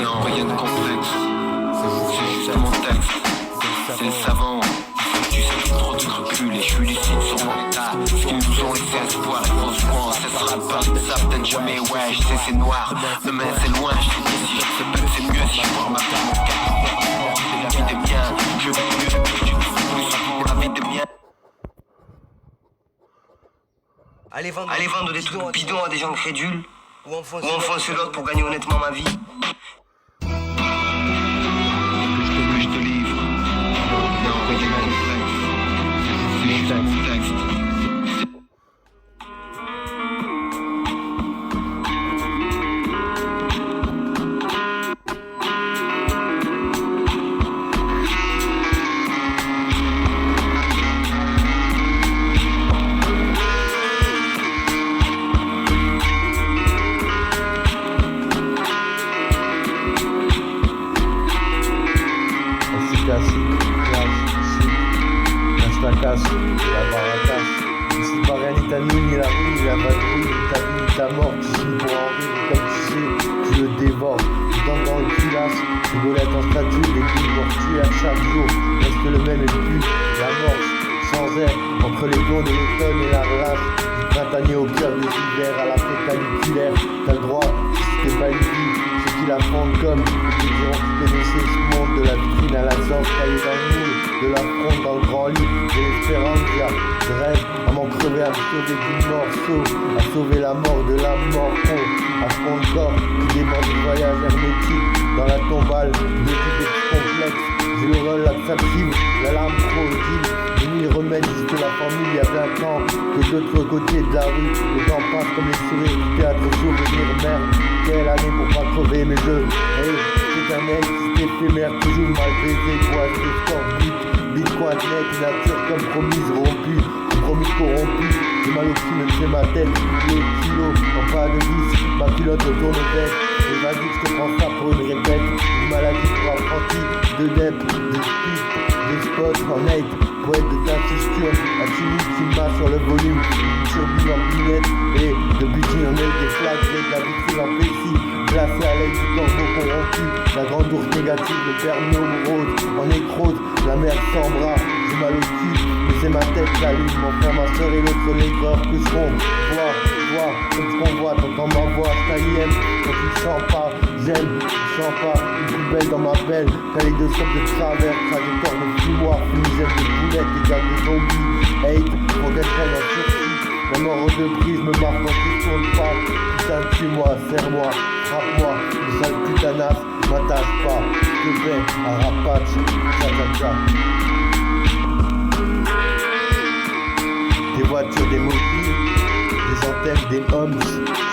Non, rien de complexe. C'est juste mon texte. C'est le savant. Tu sais que trop de scrupules et je suis lucide sur mon état. Ce qui nous ont laissé espoir et franchement, ça sera pas ça, peut-être jamais. Ouais, je sais c'est noir. Demain c'est loin, je sais que si je sais pas que c'est mieux si je vois ma femme mon cœur. C'est la vie des biens. Je vis mieux que tu pour la vie des biens. Allez vendre des trucs bidons à des gens crédules. Ou enfoncer l'autre pour gagner honnêtement ma vie. Que je te livre. Non, rien de complexe. C'est juste mon texte. La baracasse. Ici pas rien ni ta nuit, ni la rue, ni la vadrouille, ni ta vie, ni ta mort. Tu signes pour en rire, comme tu sais, tu le dévores. Tu danses dans le culasse, tu volettes en statue, des coups mortuaires à chaque jour. Reste le même et plus, la mort, sans air, entre les blonds de l'automne et la relâche. Du printanier au cœur des hivers, à la fête caniculaire. T'as le droit, si t'es pas une vie, ceux qui la font comme, ils te diront qu'ils connaissaient ce monde de la vitrine à la sorte, taillé dans le moule, de la fronde dans le grand lit, de l'espérance, je rêve à m'en crever, à me sauver du morceau, à sauver la mort de la mort, à fond le corps qui déborde du voyage hermétique, dans la tombale, de tous des complexes, j'ai le rôle l'absactive, l'alarme fragile, de mille remèdes, juste la famille, il y a 20 ans, que de l'autre côté de la rue, le temps passe comme les sourires du théâtre, souvenir merde, quelle année pour pas crever mes jeux, hey, c'est un mec, c'est éphémère, toujours mal baisé, quoi, c'est sport, Bitcoin net, nature comme promise rompue, compromis corrompu, j'ai mal au cul, même c'est ma tête, les kilos, en pas de vis, ma pilote autour de tête, et vas-y que je te prends ça pour une répète, une maladie pour apprenti, de dep, de speed, de spot, en hate, poète de teinture, la chimique qui m'a sur le volume, une turbine en lunette, et de butine en aile, des flaques, de la vitrine en plexi, glacé à l'aide du corbeau corrompu, la grande ours négative, le pernome rose, en nécrose, la mer sans bras, j'ai mal au cul, mais c'est ma tête la lune, mon frère, ma soeur et l'autre l'aigreur que seront, vois, comme ce qu'on voit, t'entends ma voix, taillem, quand tu le sens pas, j'aime, tu sens pas, une poubelle dans ma belle, kaléidoscope de travers, trajectoire de fumoir, fumigène de boulettes, des gars de zombies, hate, pour qu'elle traîne en sursis, la mort de prise me marque quand tu tournes pas, putain tue-moi, serre-moi, frappe-moi, le sale putanasse, m'attache pas, je te fais un rapace, tcha. Des voitures, des mobiles, des antennes, des Homs,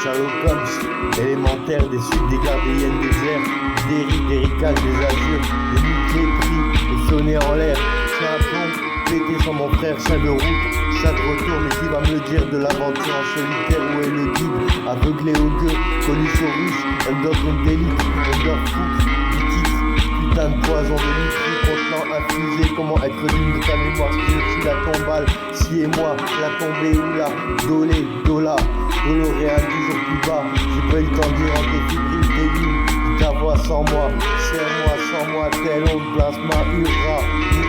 Sherlock Holmes, élémentaires, des suites, des gardiennes, des airs, des rides, des ricales, des azures, des nuclés pris, des sonnets en l'air, sur un pont, pété sans mon frère, chien de route, chat de retour, mais qui va me le dire de l'aventure en solitaire, où est le guide, aveuglé au gueux, Coluchorus, Underground d'élite, Underfoot, du titre, putain de poison de literie, contenant infusé, comment être digne de ta mémoire, si la tombale, si et moi, la tombée ou la, dolé, dola, doloréal, toujours plus bas, j'ai pas eu le temps de dire en fébrile, t'es ta voix sans moi, serre-moi sans moi, tel onde, plasma, hurrah, ni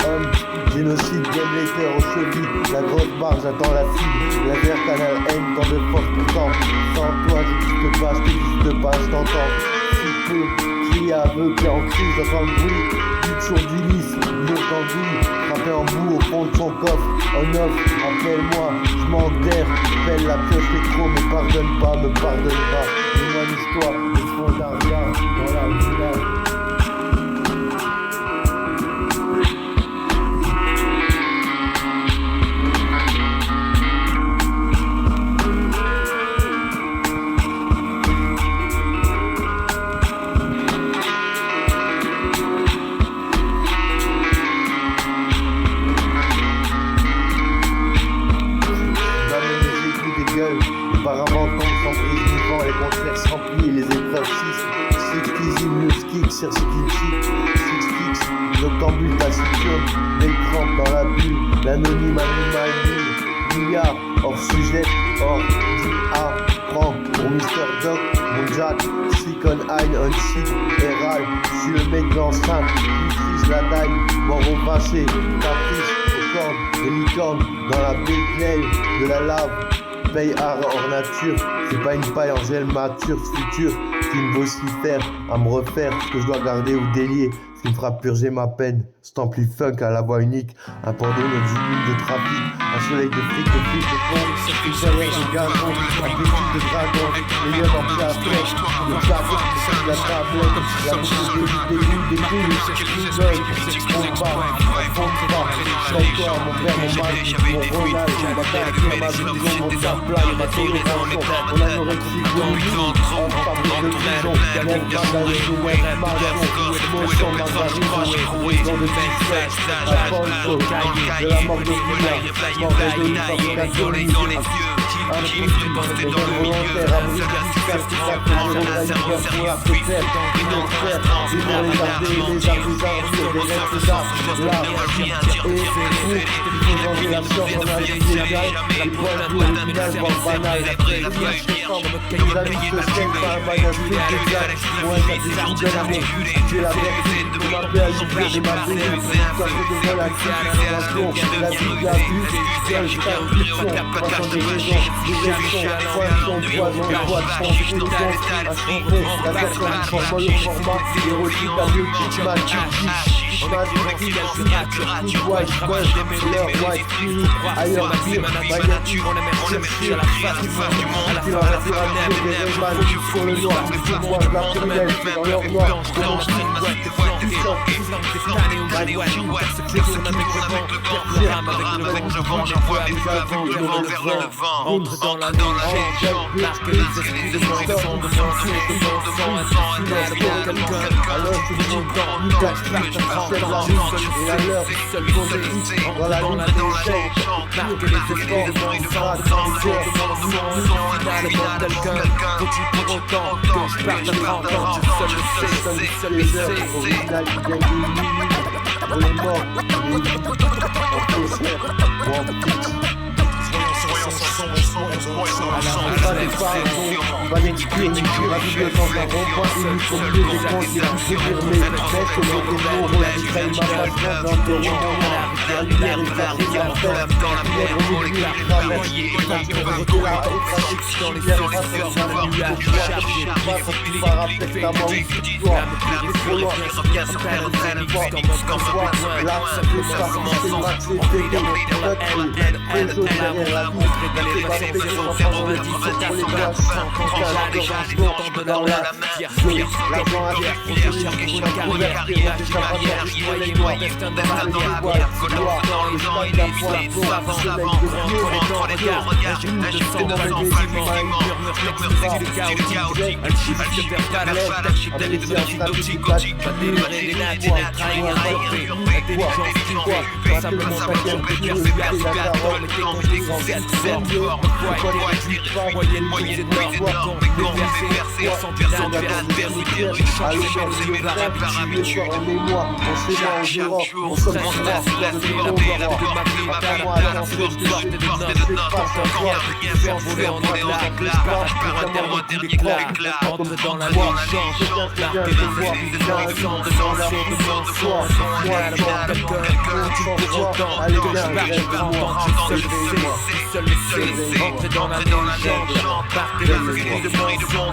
homme, génocide, game later aux chevilles, la grosse barre, j'attends la cible, laser, canal, haine, tant de force pourtant, sans toi, j'existe pas, je t'existe pas, je t'entends, si peu, crie aveugle, en crise, j'entends le bruit, du jour du lys, mur d'andouille, frappé en bout au fond de son coffre, on offre, appelle-moi, je manque d'air, pèle la pioche, les trop, me pardonne pas, dis-moi l'histoire, le fondariat, dans la village. Auparavant sur l'écran dans la bulle, l'anonyme animal nul, milliard, hors sujet, hors dit prends pour Mr. Doc, mon Jack, Silicon High, on shit, Héral, je suis le mec d'enceinte, qui frise la taille, mort au passé, caprice, au cornes, des licornes, dans la béclée de la lave, paye art hors nature, c'est pas une paille en gel mature, futur, qui me vocifère à me refaire ce que je dois garder ou délier, ce qui me fera purger ma peine, cet ampli funk à la voix unique, un pendant notre jumeau de trafic, un soleil de fric, de fric, de pompe, une chaleur de gazon, un petit de dragon, les lieux en plat flèche, le charbon, la tablette, la bouche des couilles, des couilles, une veille, on va, mon père, mon mal, mon Ronald, ma carrière, ma vision, mon supply, ma tolérance, mon anorexie, mon vie, en fabrique de prison, lève ma dalle, lève ma dalle, motion, ma marine, dans le message, la fonte, de la mort de Villa, mort de soleil dans les yeux, kiffe de porter dans le milieu, sagacité, frappant dans la cerveau, sérieux, puissant, brillant, transparent, les restes d'art, réagir, la sorte, on a les jamais, les poils pour le ménage, banal, la paix, la guerre, les amis se tiennent par un bagage plus exact, moi ça décide de l'amour, j'ai la vertu, de m'appeler à l'hiver, de m'appeler, quand je devrais la crise, la vie, la vue, seul, je perds une fiction, passant des raisons, des actions, poisson, poison, boîte, fonction, à changer, la personne, forme le format, érotique, à multi, magique, white, white, ailleurs, pire, magnétique, on aime chercher la face du monde, qui va rester à l'air, des rêves, sur le noir, je vois la criminelle, dans leur noir, de mon style, avec le vent, j'envoie mes feux vers le vent, entre dans la légende, marque les esprits de mon sang, de mon sang, quelqu'un, alors que je m'entends, nous et à l'heure, seul poétique, dans la lune des chants, marque les esprits de mon sang, finalement quelqu'un, faut-il pour autant que je parte de 30 ans, seul le sais, original, on est mort, on va l'exclure, rapide dans un rond-point, il nous faut mieux des comptes, il nous faut dire mais baisse au mot des mots, on a créé ma passion dans le roman, la lumière est arrivée en fait, on oublie la travailler, on la trafic dans les races, dans la nuage, chargé, pas pour qu'il va rappeler ta mort, histoire, les trop loin, comme toi, là, ça peut pas, c'est une race, c'est dégueu, elle, jaune derrière la vie, c'est pas fait, c'est pas pour le 17 pour les gars, dans la matière, l'argent à faire, pour chercher une carrière, voyez-moi, destin dans la boîte, dans les gens, il est savant, entre les gars, regarde, agite de l'enfant, murmure, c'est chaotique, un chiffre se perd pas la joie, l'archipel est devenu nautique, pas démarrer des nattes, trahir, intelligence, pas simplement car c'est super fort, mais t'es fort, moyenne, énorme, déversé, sans adversité, s'aimer par habitude, chaque jour, on se laisse déborder, la de ma vie, ma place, porte de notre, rien faire voler en éclat, par un dernier éclat, entre dans la change, l'arc et les esprits de l'horizon, de mon soi, quelqu'un, tu pour autant, allez, que je marche, seul le sais, entrer dans la légende, marquer les esprits de mon sang,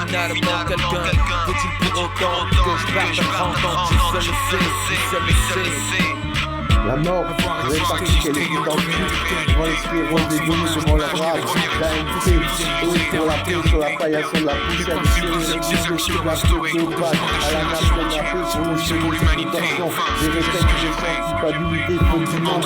finalement quelqu'un, faut-il pour autant que je parte à 30 ans, seul le sais. La mort, répartie qu'elle est identique, devant les scléroses des données, devant la rage, la NT, eux pour la paix, sur la paillasson de la poussière, les sur la soupe de balle, à la nappe de la paix, pour le chemin de l'imitation, les réflexes de sensibilité, faut du monde,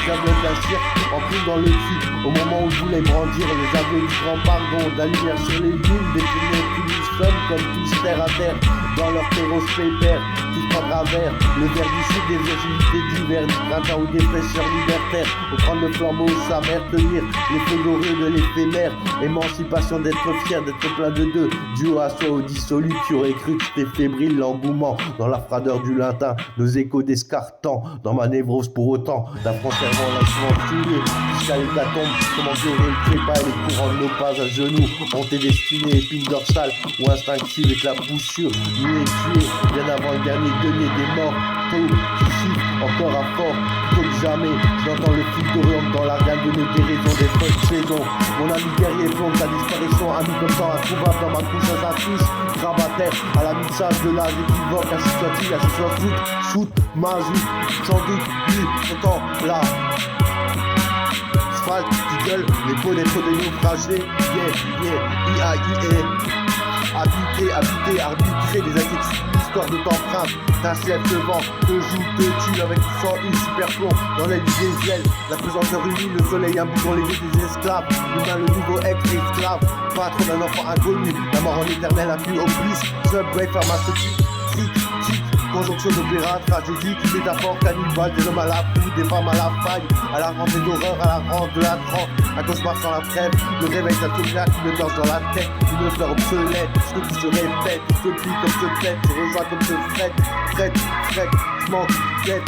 jamais la cire, en plus dans le cul, au moment où je voulais brandir les aveux du grand pardon, de la lumière sur les dunes, des fumées qui nous sommes comme tous terre à terre, dans leur terreau pépère, tous pas travers, le verre du sud des virginités d'hiver, printemps ou des fraîcheurs libertaires, au prendre le flambeau, sa mère cueillir les feux dorés de l'éphémère. Émancipation d'être fier, d'être plein de deux, duo à soi au dissolu, qui aurait cru que c'était fébrile l'engouement dans la froideur du latin, nos échos descartants, dans ma névrose pour autant, d'un front servant lâchement souillé, jusqu'à l'hécatombe, comment pleurer le trépas et les courants de nos pas à genoux, ont été destinés, épine dorsale ou instinctive avec la poussure, nuée tuée, bien avant le dernier denier des morts, tôt, qui chiffre, encore à fort, plutôt que jamais, j'entends le fil d'Orient dans l'argane de nos guérisons des folles saisons, mon ami guerrier plombe sa disparition, ami comme temps introuvable dans ma couche à sa touche, grabataire à la mixage de l'âge équivoque, ainsi soit-il, ainsi soit soute, mazout, sans doute, lui, pourtant, là, asphalte, qui gueule, les peaux d'être des naufragés, habiter, arbitrer des inquiétudes, histoire de t'empreinte, d'un chef devant, te joue, te tue avec du sang, une super plomb, dans l'aile des ailes, la pesanteur unie, le soleil imbu dans les yeux des esclaves, l'humain le nouveau ex-esclave, patron d'un enfant inconnu, la mort en éternel impus au plus, subway pharmaceutique, tic, conjonction d'opéra, tragédie, métaphore, cannibale, des hommes à la poudre, des femmes à la faille, à la rentrée d'horreur, à la rente de la tranche, un cauchemar sans la trêve, le réveil insomniaque, une torche dans la tête, une fleur obsolète, ce que tout se répète, se plie comme se pète, se rejoint comme se frette, je manque, quête,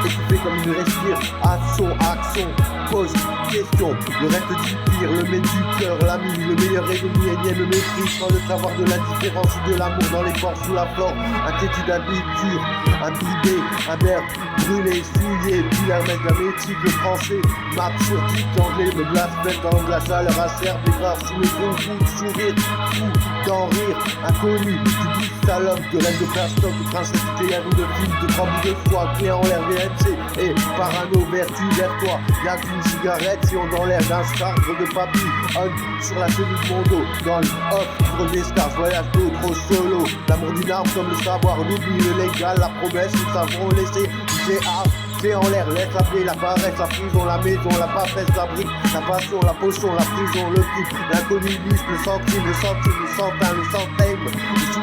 étouffé comme une respire, action, pose, question, le reste du pire, le mets du cœur, l'ami, le meilleur ennemi, énième mépris, sans le savoir de la différence ou de l'amour dans les ports sous la flore, inquiétude, habitude, imbibé, un verbe, brûlé, souillé, puis la mettre la métique, le français, m'absurdité, anglais, me blasphème dans la chaleur acerbe, les graves sous les gros coups, sourire, fou, d'en rire, inconnu, du bif salope, de reine de plastoc, de princesse, de un de film, de grand bout de foie, clé en l'air, VNC, et parano, vertu vers toi, y'a qu'une cigarette, si on dans l'air d'un charge de papy, on sur la chenille de mon dos, dans le hop, sur des stars, voyage d'eau, trop solo, l'amour d'une arme comme le savoir, l'oubli, le légal, la promesse, nous savons laisser, c'est en l'air, laisse appeler la paresse, la prison, la maison, la papesse, la brique, la passion, la potion, la prison, le type, l'inconnu, le centime, le centime, le centime, le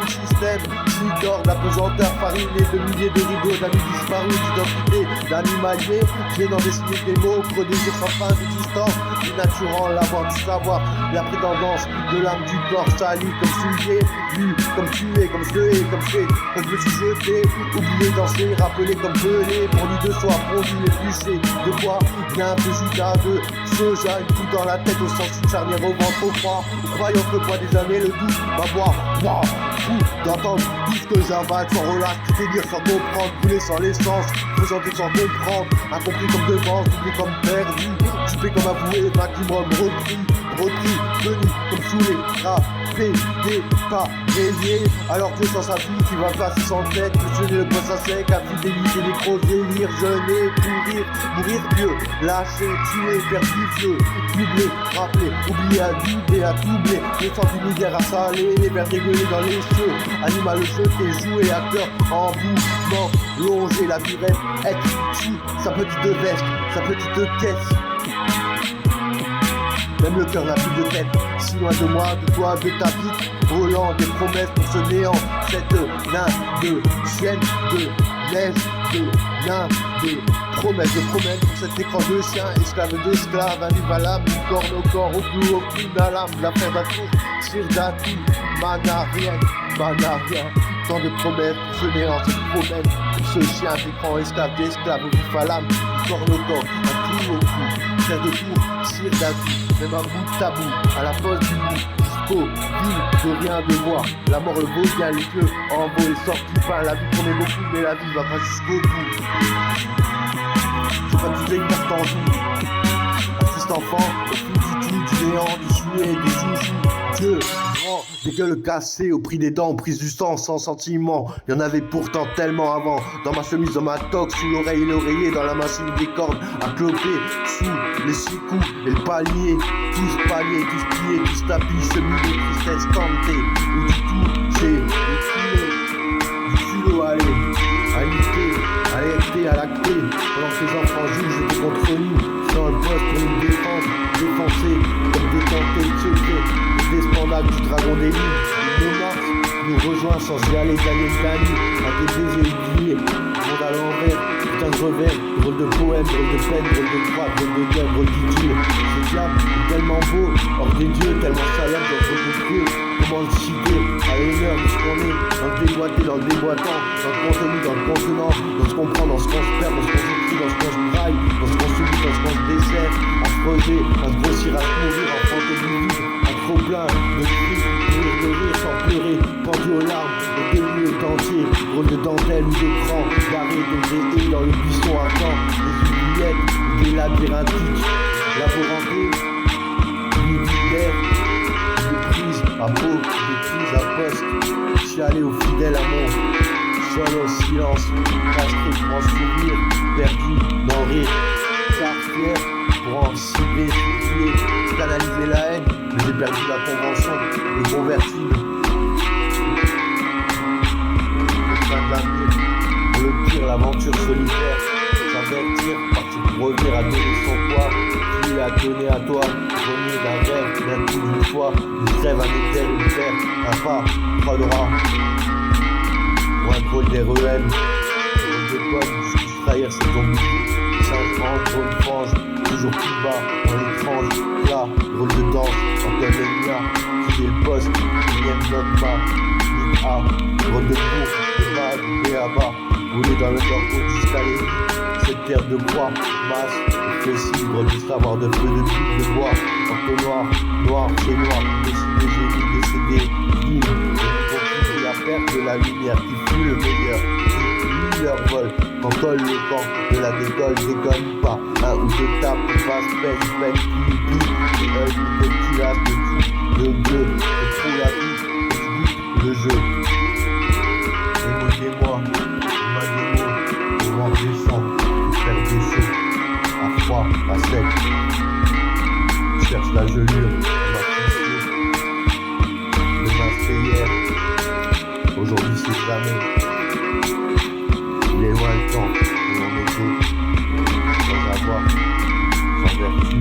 sous-système, si d'or, la pesanteur, fariné de milliers de rideaux, d'amis disparus, d'identité, d'animalier, j'ai dans dessiner des mots, creux des jours sans fin d'existence, dénaturant l'avoir du savoir, la prétendance de l'âme du corps, sali comme souillé, vu comme tué, comme gelé, comme fait, comme je me suis jeté, oublié danser, rappelé comme pelé, pour lui de soi, fondu, épluché, de quoi vient un peu Judas de soja, une coup dans la tête au sens d'une charnière au ventre au froid, croyant que le poids des années, le doute va boire, fou d'entendre tout ce que j'avale sans relâche, tout dire sans comprendre, couler sans l'essence, présenter sans comprendre, incompris comme devant, doublé comme perdu, tué comme avoué, maximum repris, venu comme saoulé, frappé, dépareillé, alors que sans sa vie, tu vas passer sans tête, fusionner le poisson sec, infidélité, nécrose, délire, jeûner, mourir vieux, lâcher, tuer, perdu, vieux, doubler, rappeler, oublier à doubler, les forces d'univers à saler, les vers dégueulés dans les cieux, animal jeté, jouer, acteur en mouvement, longer la vie rêve, être sous sa petite veste, sa petite caisse. Même le cœur n'a plus de tête, si loin de moi, de toi, de ta vie, volant des promesses pour ce néant, cette nain de chienne, de neige, de nain, de promesses pour cet écran de chien, esclave d'esclave, invalable, du corps au corps, au plus d'un lame, l'affaire d'un tour, tire d'un tout, mana rien, tant de promesses pour ce néant, cette promesse, pour ce chien d'écran, esclave d'esclave, au vif à l'âme, du corps au corps, un clou au cou, tire de tour, tire d'un tout, même un bout de tabou, à la pose du bout, jusqu'au bout de rien de voir, la mort le vaut bien, les yeux en vaut et sort du pain, la vie promet beaucoup, mais la vie va pas jusqu'au bout. C'est pas du une carte en joue, un triste enfant, au fond du tout, du néant, du jouet, des joujoux, Dieu, grand, des gueules cassées, au prix des dents, au prix du sang, sans sentiment, il y en avait pourtant tellement avant, dans ma chemise, dans ma toque, sous l'oreille, l'oreiller, dans la machine des cordes, à cloper, sous les 6 coups, et le palier, tous paliers, tous pliés, tous tapis, semis de tristesse tentée, où du tout, j'ai du culot, allez, à l'acté, pendant que les enfants jugent étaient contre nous, sans le poste pour nous défendre, défoncer, comme des tentées de secret, des spandages du dragon des lignes, monarques, nous rejoint sans y aller Dani, à des baisers oubliés, monde à l'envers, putain de revers, drôle de poème, drôle de peine, drôle de croix, drôle de guerre, drôle d'idylle. Ce diable est tellement beau, hors des dieux, tellement salade, drôle de creux. Comment le citer, à l'honneur de ce qu'on est, dans le déboîté, dans le déboîtant, dans le contenu, dans le contenant, dans ce qu'on prend, dans ce qu'on se perd, dans ce qu'on s'écrit, dans ce qu'on se braille, dans ce qu'on subit, dans ce qu'on se dessert, à se creuser, à se grossir, à se mourir, à fronter du vide, à trop plein de cris, de rire sans pleurer, pendu aux larmes, au demi entier, rôle de dentelle ou d'écran, d'arrêt, de haies dans le buisson ardent, des oubliettes, des labyrinthiques, laborantés, militaires, de prise à peau, de prise à poste, je suis allé au fidèle amour, seul au silence, castré pour en souvenir, perdu dans le rire, car fier pour en cibler, supplier, canaliser la haine, mais j'ai perdu la convention, le convertible. Pour le pire, l'aventure solitaire, s'avertir, partir pour revenir à donner son poids, qui a donné à toi, renier d'un rêve, d'un coup d'une fois, une trêve, un éther, une terre, un pas, trois droits, ou un drôle d'REM, drôle de pomme, jusqu'à trahir ses zombies, 5 ans, drôle de frange, toujours plus bas, dans l'étrange, là, drôle de danse, Antoine Lemia, qui est le poste, unième note pas, A, drôle de cours, de bas, de B à bas, rouler dans le corps jusqu'à l'élite, cette terre de croix, masse, flécile, drôle de savoir de feu, de pile, de bois, entonnoir, noir, c'est noir, décidé, génie, décédé, libre, de la perte de la lumière qui fut le meilleur, qui leur vol, quand colle le camp de la décolle, déconne pas, un ou deux tapes, passe, pèse, peine, qui et œil, de culasse, de tout, de bleu, de trou la vie, le jeu. Émoudez-moi, ma démo, au vent descend, de faire des choses, à froid, à sec. Cherche la gelure, ma fissure. Demain c'est hier, aujourd'hui c'est jamais. Il est loin le temps où on était, sans avoir, sans vertu,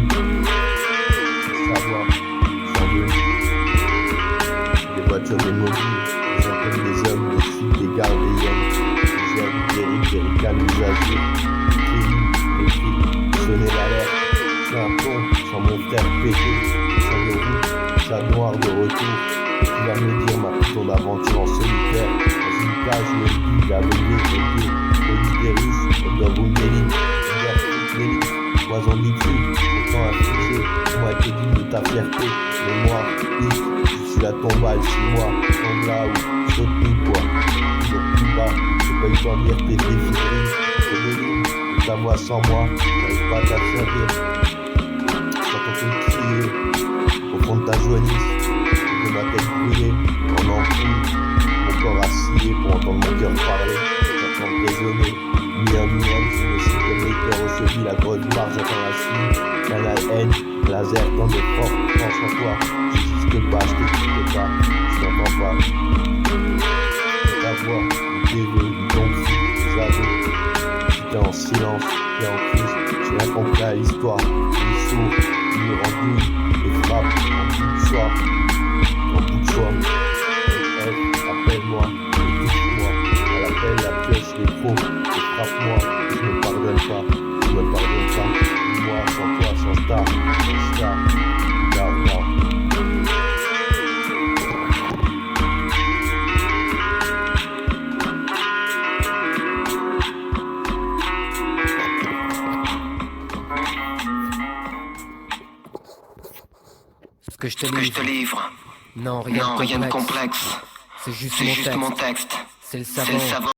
sans savoir, sans venir. Des voitures, des mobiles. Des hommes, des filles, des gardes, des hommes, des amis, des riques, des ricanes, des agirs, des filles, sonner l'alerte, sur un pont, sans mon frère pété, sans de route, chat noir de retour, et tu vas me dire ma putain d'aventure en solitaire, dans une cage où elle vit, aveuglée, aiguë, des Russes, comme dans une élite, poison nitrite, autant affligé, moi été digne de ta fierté, mais moi, je suis la tombale, c'est moi, tombe là où saute tout quoi, toujours plus bas, j'ai pas eu le temps de lire tes défibrilles, tes délires, de ta voix sans moi, j'arrive pas à t'affaire, j'entends te crier, au fond de ta joannisse, de ma tête brûlée, en ampoule, mon corps acier pour entendre mon cœur parler, j'entends résonner, mi-homme, je me suis comme les cœurs au cheville, la grosse barre, j'entends la suite, canal N, laser, tant de fort, pense en toi, j'existe pas, je t'écoute pas, je t'entends pas. Ta voix, le TV, ton fils, j'avais. J'étais en silence, j'étais en crise, j'ai rien compris à l'histoire. Les sourds, ils me rendouillent, les frappes, en bout de soir, en bout de choix. Appelle-moi, écoute-moi, à l'appel, la pioche, les pros, et frappe-moi, je me pardonne pas, je me pardonne pas. Moi, sans toi, sans star, là. Ce que je te livre, non, rien de complexe. C'est juste mon texte. C'est le savant.